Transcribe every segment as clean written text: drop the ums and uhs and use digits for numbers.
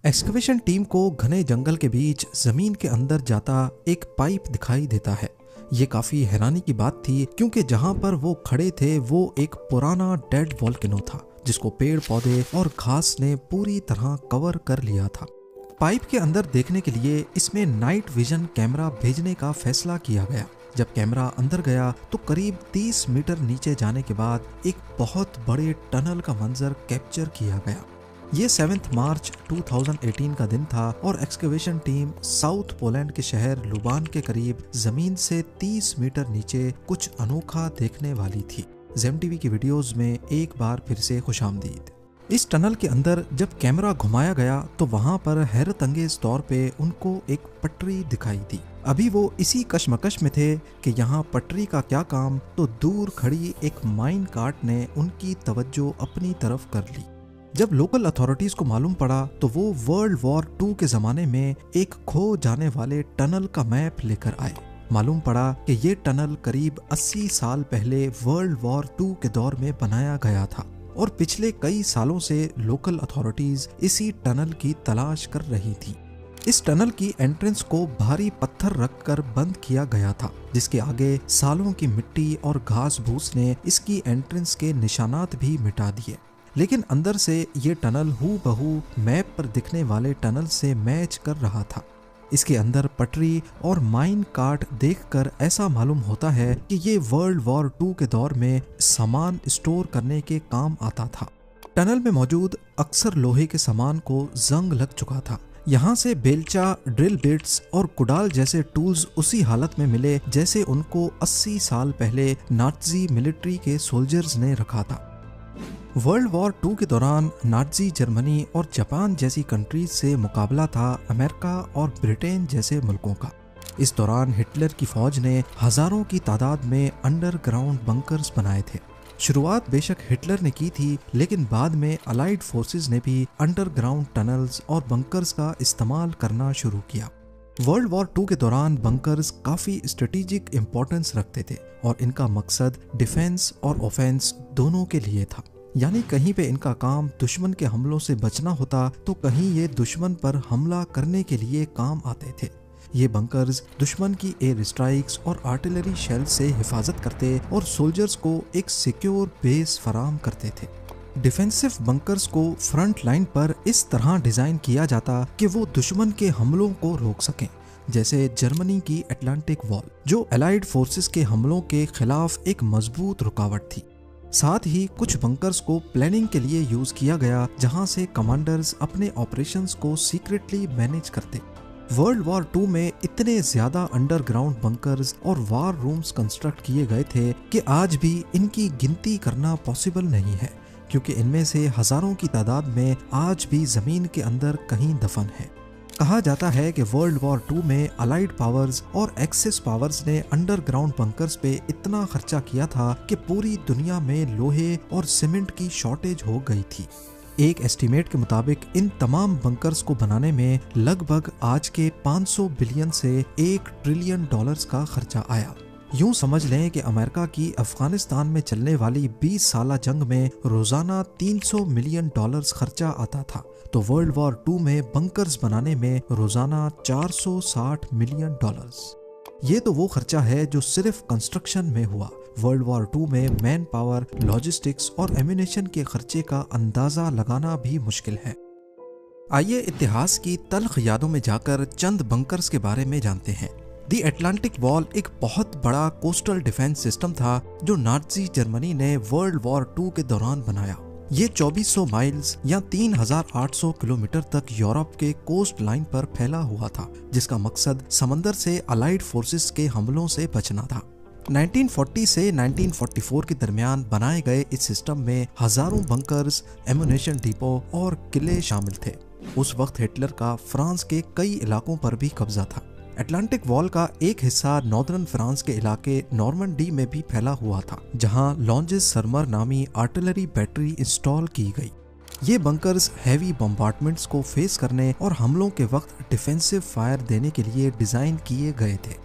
Excavation team को घने जंगल के बीच जमीन के अंदर जाता एक पाइप दिखाई देता है। ये काफी हैरानी की बात थी क्योंकि जहां पर वो खड़े थे वो एक पुराना डेड वोल्केनो था जिसको पेड़ पौधे और घास ने पूरी तरह कवर कर लिया था। पाइप के अंदर देखने के लिए इसमें नाइट विजन कैमरा भेजने का फैसला किया गया। जब कैमरा अंदर गया तो करीब 30 मीटर नीचे जाने के बाद एक बहुत बड़े टनल का मंजर कैप्चर किया गया। ये 7 मार्च 2018 का दिन था और एक्सकवेशन टीम साउथ पोलैंड के शहर लुबान के करीब जमीन से 30 मीटर नीचे कुछ अनोखा देखने वाली थी। जेम टीवी की वीडियोस में एक बार फिर से खुशामदीद। इस टनल के अंदर जब कैमरा घुमाया गया तो वहां पर हैरत अंगेज तौर पे उनको एक पटरी दिखाई दी। अभी वो इसी कशमकश में थे कि यहाँ पटरी का क्या काम, तो दूर खड़ी एक माइन कार्ट ने उनकी तवज्जो अपनी तरफ कर ली। जब लोकल अथॉरिटीज को मालूम पड़ा तो वो वर्ल्ड वॉर 2 के जमाने में एक खो जाने वाले टनल का मैप लेकर आए। मालूम पड़ा कि ये टनल करीब 80 साल पहले वर्ल्ड वॉर 2 के दौर में बनाया गया था और पिछले कई सालों से लोकल अथॉरिटीज इसी टनल की तलाश कर रही थी। इस टनल की एंट्रेंस को भारी पत्थर रखकर बंद किया गया था, जिसके आगे सालों की मिट्टी और घास भूस ने इसकी एंट्रेंस के निशानात भी मिटा दिए। लेकिन अंदर से ये टनल हूबहू मैप पर दिखने वाले टनल से मैच कर रहा था। इसके अंदर पटरी और माइन कार्ट देखकर ऐसा मालूम होता है कि ये वर्ल्ड वॉर 2 के दौर में सामान स्टोर करने के काम आता था। टनल में मौजूद अक्सर लोहे के सामान को जंग लग चुका था। यहाँ से बेलचा, ड्रिल बिट्स और कुडाल जैसे टूल्स उसी हालत में मिले जैसे उनको 80 साल पहले नाज़ी मिलिट्री के सोल्जर्स ने रखा था। वर्ल्ड वॉर 2 के दौरान नाज़ी जर्मनी और जापान जैसी कंट्रीज से मुकाबला था अमेरिका और ब्रिटेन जैसे मुल्कों का। इस दौरान हिटलर की फौज ने हजारों की तादाद में अंडरग्राउंड बंकर्स बनाए थे। शुरुआत बेशक हिटलर ने की थी, लेकिन बाद में अलाइड फोर्सेस ने भी अंडरग्राउंड टनल्स और बंकर्स का इस्तेमाल करना शुरू किया। वर्ल्ड वॉर 2 के दौरान बंकर्स काफी स्ट्रेटेजिक इंपॉर्टेंस रखते थे और इनका मकसद डिफेंस और ऑफेंस दोनों के लिए था। यानी कहीं पे इनका काम दुश्मन के हमलों से बचना होता तो कहीं ये दुश्मन पर हमला करने के लिए काम आते थे। ये बंकर्स दुश्मन की एयर स्ट्राइक्स और आर्टिलरी शेल से हिफाजत करते और सोल्जर्स को एक सिक्योर बेस फराम करते थे। डिफेंसिव बंकर्स को फ्रंट लाइन पर इस तरह डिजाइन किया जाता कि वो दुश्मन के हमलों को रोक सकें, जैसे जर्मनी की अटलांटिक वॉल, जो अलाइड फोर्सेस के हमलों के खिलाफ एक मजबूत रुकावट थी। साथ ही कुछ बंकर्स को प्लानिंग के लिए यूज किया गया, जहां से कमांडर्स अपने ऑपरेशंस को सीक्रेटली मैनेज करते। वर्ल्ड वॉर 2 में इतने ज्यादा अंडरग्राउंड बंकर्स और वार रूम्स कंस्ट्रक्ट किए गए थे कि आज भी इनकी गिनती करना पॉसिबल नहीं है, क्योंकि इनमें से हजारों की तादाद में आज भी जमीन के अंदर कहीं दफन है। कहा जाता है कि वर्ल्ड वॉर 2 में अलाइड पावर्स और एक्सिस पावर्स ने अंडरग्राउंड बंकर्स पे इतना खर्चा किया था कि पूरी दुनिया में लोहे और सीमेंट की शॉर्टेज हो गई थी। एक एस्टीमेट के मुताबिक इन तमाम बंकर्स को बनाने में लगभग आज के 500 बिलियन से 1 ट्रिलियन डॉलर्स का खर्चा आया। यूं समझ लें कि अमेरिका की अफगानिस्तान में चलने वाली 20 साला जंग में रोजाना 300 मिलियन डॉलर्स खर्चा आता था, तो वर्ल्ड वॉर 2 में बंकर्स बनाने में रोजाना 460 मिलियन डॉलर्स। ये तो वो खर्चा है जो सिर्फ कंस्ट्रक्शन में हुआ। वर्ल्ड वॉर 2 में मैन पावर, लॉजिस्टिक्स और एम्यूनेशन के खर्चे का अंदाजा लगाना भी मुश्किल है। आइए इतिहास की तल्ख यादों में जाकर चंद बंकर्स के बारे में जानते हैं। दी अटलांटिक वॉल एक बहुत बड़ा कोस्टल डिफेंस सिस्टम था जो नाज़ी जर्मनी ने वर्ल्ड वॉर 2 के दौरान बनाया। ये 2400 माइल्स या 3800 किलोमीटर तक यूरोप के कोस्ट लाइन पर फैला हुआ था, जिसका मकसद समंदर से अलाइड फोर्सेस के हमलों से बचना था। 1940 से 1944 के दरमियान बनाए गए इस सिस्टम में हजारों बंकर्स, एम्यूनेशन डिपो और किले शामिल थे। उस वक्त हिटलर का फ्रांस के कई इलाकों पर भी कब्जा था। अटलांटिक वॉल का एक हिस्सा नॉर्दर्न फ्रांस के इलाके नॉर्मंडी में भी फैला हुआ था, जहां लॉन्जेस सरमर नामी आर्टिलरी बैटरी इंस्टॉल की गई। ये बंकर्स हैवी बम्बार्डमेंट्स को फेस करने और हमलों के वक्त डिफेंसिव फायर देने के लिए डिजाइन किए गए थे।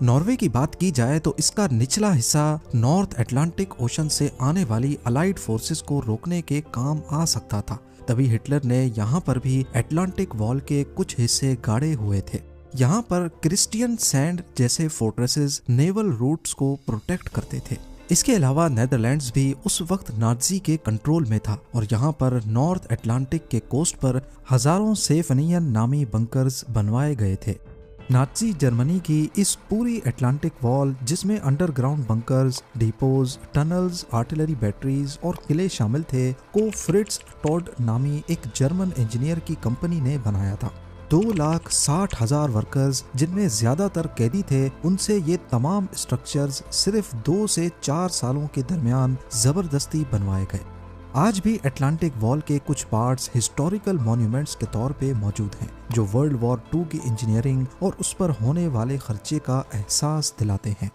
नॉर्वे की बात की जाए तो इसका निचला हिस्सा नॉर्थ अटलांटिक ओशन से आने वाली अलाइड फोर्सेस को रोकने के काम आ सकता था, तभी हिटलर ने यहाँ पर भी अटलांटिक वॉल के कुछ हिस्से गाड़े हुए थे। यहाँ पर क्रिस्टियन सैंड जैसे फोर्ट्रेसेस नेवल रूट्स को प्रोटेक्ट करते थे। इसके अलावा नेदरलैंड्स भी उस वक्त नाजी के कंट्रोल में था और यहाँ पर नॉर्थ अटलांटिक के कोस्ट पर हजारों सेफनियन नामी बंकर्स बनवाए गए थे। नाजी जर्मनी की इस पूरी अटलांटिक वॉल, जिसमें underground bunkers, depots, tunnels, artillery batteries और किले शामिल थे, को फ्रिट्ज टॉड नामी एक जर्मन इंजीनियर की कंपनी ने बनाया था। 2,60,000 वर्कर्स, जिनमें ज्यादातर कैदी थे, उनसे ये तमाम स्ट्रक्चर्स सिर्फ 2 से 4 सालों के दरमियान जबरदस्ती बनवाए गए। आज भी अटलांटिक वॉल के कुछ पार्ट्स हिस्टोरिकल मॉन्यूमेंट्स के तौर पे मौजूद हैं, जो वर्ल्ड वॉर 2 की इंजीनियरिंग और उस पर होने वाले खर्चे का एहसास दिलाते हैं।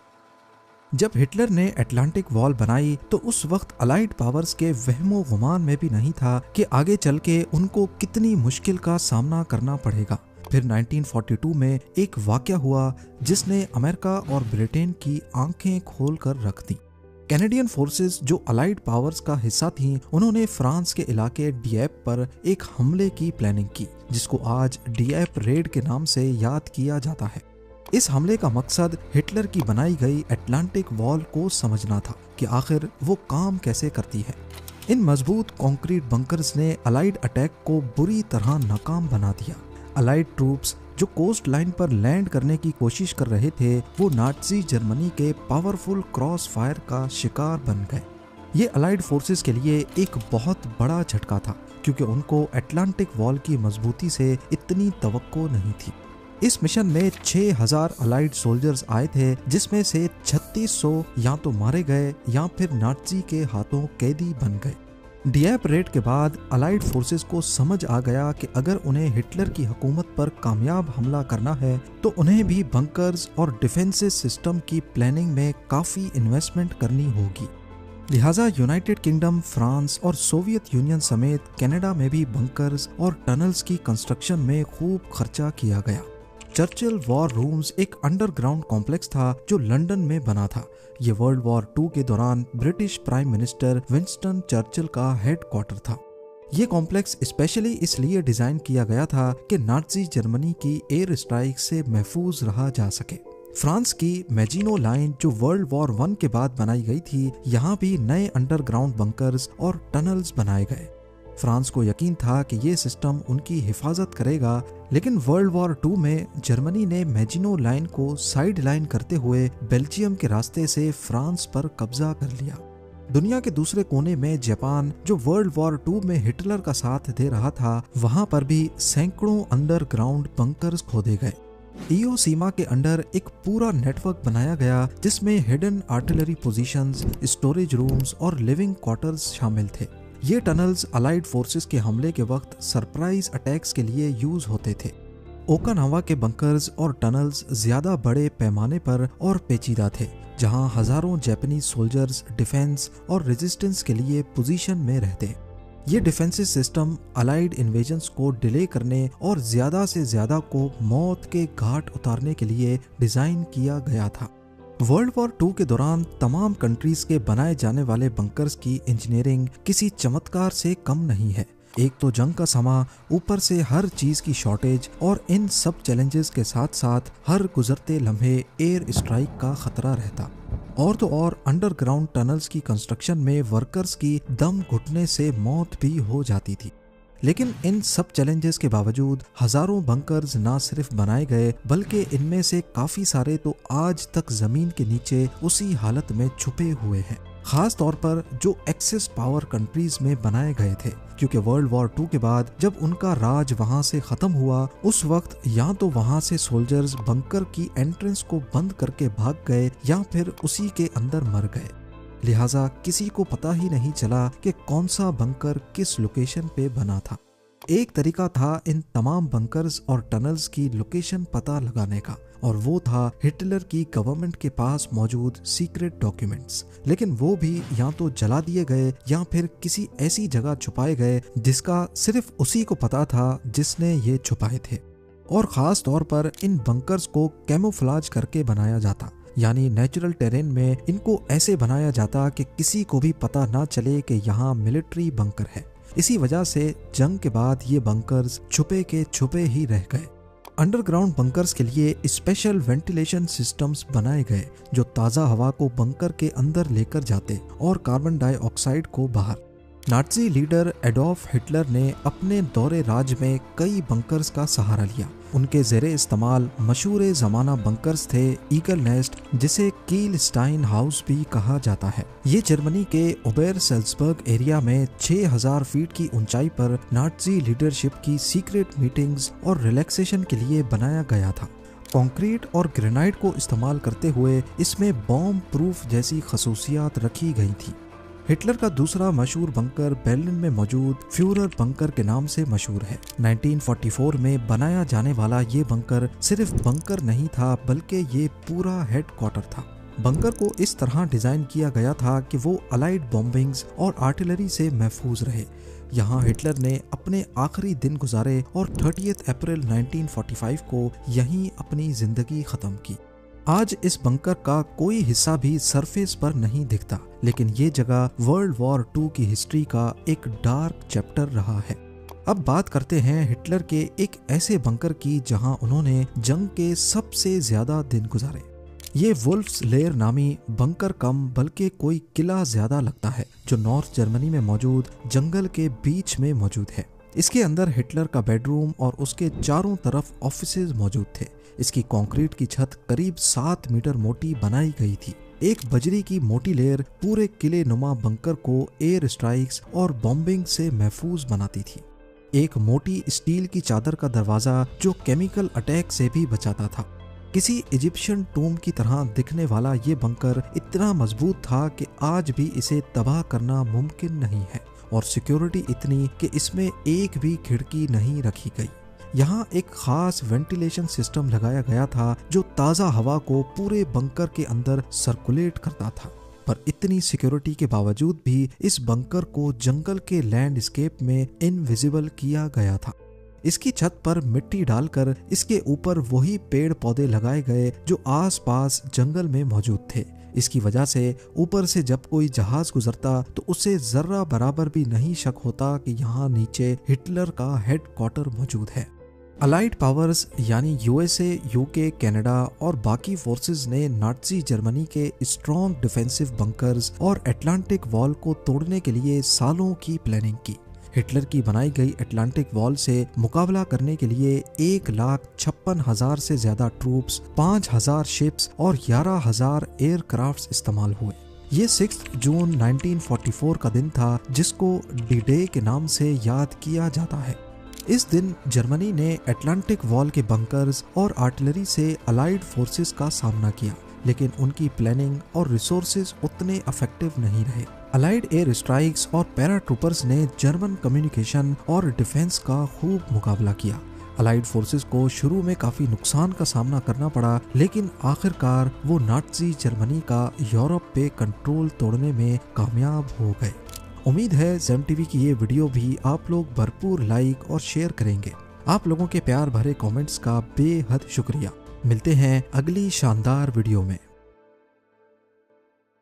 जब हिटलर ने अटलांटिक वॉल बनाई तो उस वक्त अलाइड पावर्स के वहमो गुमान में भी नहीं था कि आगे चल के उनको कितनी मुश्किल का सामना करना पड़ेगा। फिर 1942 में एक वाकया हुआ जिसने अमेरिका और ब्रिटेन की आंखें खोल कर रख दी। कैनेडियन फोर्सेस, जो अलाइड पावर्स का हिस्सा थीं, उन्होंने फ्रांस के इलाके डिएप पर एक हमले की प्लानिंग की, जिसको आज डिएप रेड के नाम से याद किया जाता है। इस हमले का मकसद हिटलर की बनाई गई अटलांटिक वॉल को समझना था कि आखिर वो काम कैसे करती है। इन मजबूत कंक्रीट बंकर्स ने अलाइड अटैक को बुरी तरह नाकाम बना दिया। अलाइड ट्रूप्स जो कोस्ट लाइन पर लैंड करने की कोशिश कर रहे थे, वो नाजी जर्मनी के पावरफुल क्रॉस फायर का शिकार बन गए। ये अलाइड फोर्सेस के लिए एक बहुत बड़ा झटका था, क्योंकि उनको अटलांटिक वॉल की मजबूती से इतनी तवक्को नहीं थी। इस मिशन में 6,000 अलाइड सोल्जर्स आए थे, जिसमें से 3600 या तो मारे गए या फिर नाजी के हाथों कैदी बन गए। डिएप रेड के बाद अलाइड फोर्सेस को समझ आ गया कि अगर उन्हें हिटलर की हुकूमत पर कामयाब हमला करना है तो उन्हें भी बंकर्स और डिफेंसिव सिस्टम की प्लानिंग में काफ़ी इन्वेस्टमेंट करनी होगी। लिहाजा यूनाइटेड किंगडम, फ्रांस और सोवियत यूनियन समेत कनाडा में भी बंकर्स और टनल्स की कंस्ट्रक्शन में खूब खर्चा किया गया। चर्चिल वॉर रूम्स एक अंडरग्राउंड कॉम्प्लेक्स था जो लंदन में बना था। ये वर्ल्ड वॉर 2 के दौरान British prime minister Winston Churchill का हेडक्वार्टर था। ये कॉम्प्लेक्स स्पेशली इसलिए डिजाइन किया गया था कि नाजी जर्मनी की एयर स्ट्राइक से महफूज रहा जा सके। फ्रांस की मैजिनो लाइन, जो वर्ल्ड वॉर 1 के बाद बनाई गई थी, यहाँ भी नए अंडरग्राउंड बंकर्स और टनल्स बनाए गए। फ्रांस को यकीन था कि ये सिस्टम उनकी हिफाजत करेगा, लेकिन वर्ल्ड वॉर 2 में जर्मनी ने मैजिनो लाइन को साइड लाइन करते हुए बेल्जियम के रास्ते से फ्रांस पर कब्जा कर लिया। दुनिया के दूसरे कोने में जापान, जो वर्ल्ड वॉर 2 में हिटलर का साथ दे रहा था, वहां पर भी सैकड़ों अंडरग्राउंड बंकर्स खोदे गए। ईओ सीमा के अंडर एक पूरा नेटवर्क बनाया गया, जिसमें hidden artillery positions, storage rooms और लिविंग क्वार्टर्स शामिल थे। ये टनल्स अलाइड फोर्सेस के हमले के वक्त सरप्राइज अटैक्स के लिए यूज होते थे। ओकानावा के बंकर्स और टनल्स ज्यादा बड़े पैमाने पर और पेचीदा थे, जहां हजारों जापानीज सोल्जर्स डिफेंस और रेजिस्टेंस के लिए पोजीशन में रहते। ये डिफेंसिव सिस्टम अलाइड इन्वेजन्स को डिले करने और ज्यादा से ज्यादा को मौत के घाट उतारने के लिए डिजाइन किया गया था। वर्ल्ड वॉर 2 के दौरान तमाम कंट्रीज के बनाए जाने वाले बंकर्स की इंजीनियरिंग किसी चमत्कार से कम नहीं है। एक तो जंग का समा, ऊपर से हर चीज की शॉर्टेज, और इन सब चैलेंजेस के साथ साथ हर गुजरते लम्हे एयर स्ट्राइक का खतरा रहता। और तो और अंडरग्राउंड टनल्स की कंस्ट्रक्शन में वर्कर्स की दम घुटने से मौत भी हो जाती थी। लेकिन इन सब चैलेंजेस के बावजूद हजारों बंकर्स ना सिर्फ बनाए गए, बल्कि इनमें से काफी सारे तो आज तक जमीन के नीचे उसी हालत में छुपे हुए हैं, खास तौर पर जो एक्सेस पावर कंट्रीज में बनाए गए थे, क्योंकि वर्ल्ड वॉर 2 के बाद जब उनका राज वहां से खत्म हुआ, उस वक्त या तो वहां से सोल्जर्स बंकर की एंट्रेंस को बंद करके भाग गए या फिर उसी के अंदर मर गए। लिहाजा किसी को पता ही नहीं चला कि कौन सा बंकर किस लोकेशन पे बना था। एक तरीका था इन तमाम बंकर्स और टनल्स की लोकेशन पता लगाने का, और वो था हिटलर की गवर्नमेंट के पास मौजूद सीक्रेट डॉक्यूमेंट्स। लेकिन वो भी या तो जला दिए गए या फिर किसी ऐसी जगह छुपाए गए जिसका सिर्फ उसी को पता था जिसने ये छुपाए थे। और खास तौर पर इन बंकर्स को कैमोफ्लाज करके बनाया जाता, यानी नेचुरल टेरेन में इनको ऐसे बनाया जाता कि किसी को भी पता ना चले कि यहाँ मिलिट्री बंकर है। इसी वजह से जंग के बाद ये बंकर्स छुपे के छुपे ही रह गए। अंडरग्राउंड बंकर्स के लिए स्पेशल वेंटिलेशन सिस्टम्स बनाए गए जो ताज़ा हवा को बंकर के अंदर लेकर जाते और कार्बन डाइऑक्साइड को बाहर। नाज़ी लीडर एडोल्फ हिटलर ने अपने दौरे राज में कई बंकर्स का सहारा लिया। उनके ज़ेरे इस्तेमाल मशहूर ज़माना बंकर्स थे ईगल नेस्ट, जिसे कील स्टाइन हाउस भी कहा जाता है। ये जर्मनी के ओबेरसेल्ज़बर्ग एरिया में 6000 फीट की ऊंचाई पर नाज़ी लीडरशिप की सीक्रेट मीटिंग्स और रिलैक्सेशन के लिए बनाया गया था। कंक्रीट और ग्रेनाइट को इस्तेमाल करते हुए इसमें बॉम्ब प्रूफ जैसी खसूसियात रखी गई थी। हिटलर का दूसरा मशहूर बंकर बर्लिन में मौजूद फ्यूरर बंकर के नाम से मशहूर है। 1944 में बनाया जाने वाला ये बंकर सिर्फ बंकर नहीं था बल्कि ये पूरा हेडक्वार्टर था। बंकर को इस तरह डिजाइन किया गया था कि वो अलाइड बॉम्बिंग्स और आर्टिलरी से महफूज रहे। यहाँ हिटलर ने अपने आखिरी दिन गुजारे और 30 अप्रैल 1945 को यहीं अपनी जिंदगी खत्म की। आज इस बंकर का कोई हिस्सा भी सरफेस पर नहीं दिखता, लेकिन ये जगह वर्ल्ड वॉर 2 की हिस्ट्री का एक डार्क चैप्टर रहा है। अब बात करते हैं हिटलर के एक ऐसे बंकर की जहां उन्होंने जंग के सबसे ज्यादा दिन गुजारे। ये वुल्फ्स लेयर नामी बंकर कम बल्कि कोई किला ज्यादा लगता है जो नॉर्थ जर्मनी में मौजूद जंगल के बीच में मौजूद है। इसके अंदर हिटलर का बेडरूम और उसके चारों तरफ ऑफिसेज मौजूद थे। इसकी कंक्रीट की छत करीब 7 मीटर मोटी बनाई गई थी। एक बजरी की मोटी लेयर पूरे किले नुमा बंकर को एयर स्ट्राइक्स और बॉम्बिंग से महफूज बनाती थी। एक मोटी स्टील की चादर का दरवाजा जो केमिकल अटैक से भी बचाता था। किसी इजिप्शियन टूम की तरह दिखने वाला ये बंकर इतना मजबूत था कि आज भी इसे तबाह करना मुमकिन नहीं है, और सिक्योरिटी इतनी कि इसमें एक भी खिड़की नहीं रखी गई। यहाँ एक खास वेंटिलेशन सिस्टम लगाया गया था जो ताज़ा हवा को पूरे बंकर के अंदर सर्कुलेट करता था। पर इतनी सिक्योरिटी के बावजूद भी इस बंकर को जंगल के लैंडस्केप में इनविजिबल किया गया था। इसकी छत पर मिट्टी डालकर इसके ऊपर वही पेड़ पौधे लगाए गए जो आसपास जंगल में मौजूद थे। इसकी वजह से यूपर से जब कोई जहाज गुजरता तो उसे जर्रा बराबर भी नहीं शक होता कि यहाँ नीचे हिटलर का हेडक्वार्टर मौजूद है। अलाइड पावर्स यानी यूएसए, यूके, कनाडा और बाकी फोर्सेस ने नाज़ी जर्मनी के स्ट्रॉन्ग डिफेंसिव बंकर्स और अटलांटिक वॉल को तोड़ने के लिए सालों की प्लानिंग की। हिटलर की बनाई गई अटलांटिक वॉल से मुकाबला करने के लिए 1,56,000 से ज्यादा ट्रूप्स, 5,000 शिप्स और 11,000 एयरक्राफ्ट्स इस्तेमाल हुए। ये 6 जून 1944 का दिन था जिसको डी डे के नाम से याद किया जाता है। इस दिन जर्मनी ने अटलांटिक वॉल के बंकर्स और आर्टिलरी से अलाइड फोर्सेस का सामना किया, लेकिन उनकी प्लानिंग और रिसोर्सेज उतने इफेक्टिव नहीं रहे। अलाइड एयर स्ट्राइक्स और पैराट्रूपर्स ने जर्मन कम्युनिकेशन और डिफेंस का खूब मुकाबला किया। अलाइड फोर्सेस को शुरू में काफी नुकसान का सामना करना पड़ा, लेकिन आखिरकार वो नाज़ी जर्मनी का यूरोप पे कंट्रोल तोड़ने में कामयाब हो गए। उम्मीद है ज़ेम टीवी की ये वीडियो भी आप लोग भरपूर लाइक और शेयर करेंगे। आप लोगों के प्यार भरे कमेंट्स का बेहद शुक्रिया। मिलते हैं अगली शानदार वीडियो में।